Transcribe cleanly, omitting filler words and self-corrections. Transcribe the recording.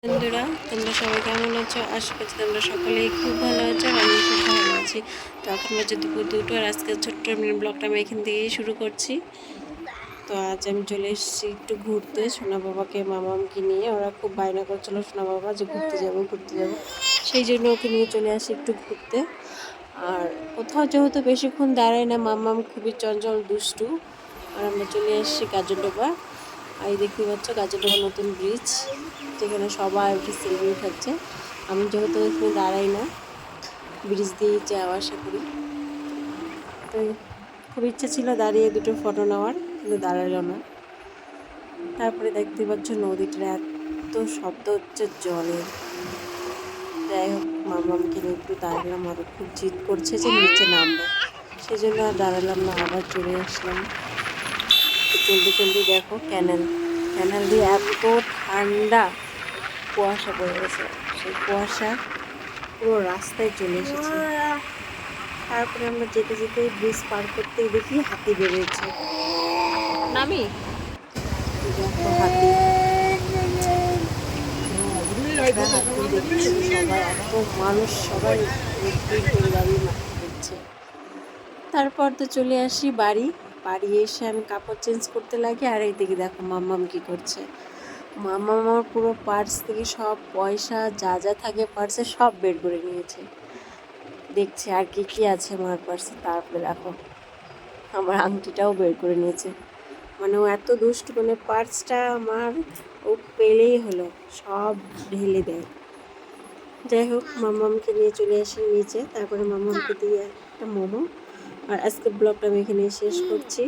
বন্ধুরা, তোমরা সবাই কেমন আছো? আশা করছি তোমরা সকলেই খুব ভালো আছো আর আমি খুব ভালো আছি। তো এখন বাজে দুপুর 2টো আর আজকে ছোট্ট ব্লগটা আমি এখান থেকেই শুরু করছি। তো আজ আমি চলে এসেছি একটু ঘুরতে সোনা বাবাকে মামামকে নিয়ে। ওরা খুব বায়না করছিল সোনা বাবা যে ঘুরতে যাবো ঘুরতে যাবো, সেই জন্য ওকে নিয়ে চলে আসি একটু ঘুরতে। আর কোথাও যেহেতু বেশিক্ষণ দাঁড়ায় না, মামাম খুবই চঞ্চল দুষ্টু। আর আমরা চলে আসছি গাজরডোবা। আর এই দেখতে পাচ্ছ গাজরডোবা নতুন ব্রিজ, যেখানে সবাই উঠে সেলফি উঠাচ্ছে। আমি যেহেতু এখানে দাঁড়াই না, ব্রিজ দিয়েই যাওয়া আসা করি। তো খুব ইচ্ছা ছিল দাঁড়িয়ে দুটো ফটো নেওয়ার, কিন্তু দাঁড়ালো না। তারপরে দেখতে পাচ্ছ নদীটার এত শব্দ হচ্ছে জলের। যাই হোক, মামামকে নিয়ে একটু দাঁড়ালাম, আর খুব জিদ করছে যে নিচে নামবো, সেই জন্য আর দাঁড়ালাম না, আবার চলে আসলাম। জলদি জলদি দেখো ক্যানেল ক্যানেল দিয়ে এত ঠান্ডা কুয়াশা পড়ে গেছে, সেই কুয়াশা পুরো রাস্তায় চলে এসেছে। তারপরে আমরা যেতে যেতে ব্রিজ পার করতেই দেখি হাতি বেরিয়েছে। নামি দেখো হাতি, হাতি দেখছি সবাই, এত মানুষ, সবাই দাঁড়িয়ে মাথা দেখছে। তারপর তো চলে আসি বাড়ি। বাড়ি এসে আমি কাপড় চেঞ্জ করতে লাগি, আর এইদিকে দেখো মাম্মাম কি করছে। মাম্মাম আমার পুরো পার্স থেকে সব পয়সা যা যা থাকে পার্সে সব বের করে নিয়েছে। দেখছে আর কি কি আছে আমার পার্সে। তারপরে দেখো আমার আংটিটাও বের করে নিয়েছে। মানে ও এত দুষ্ট, মানে পার্সটা আমার ও পেলেই হলো সব ঢেলে দেয়। যাই হোক, মাম্মামকে নিয়ে চলে আসি নিচে। তারপরে মাম্মামকে দিয়ে একটা মোমো। আর আজকে ব্লগটা আমি এখানে শেষ করছি।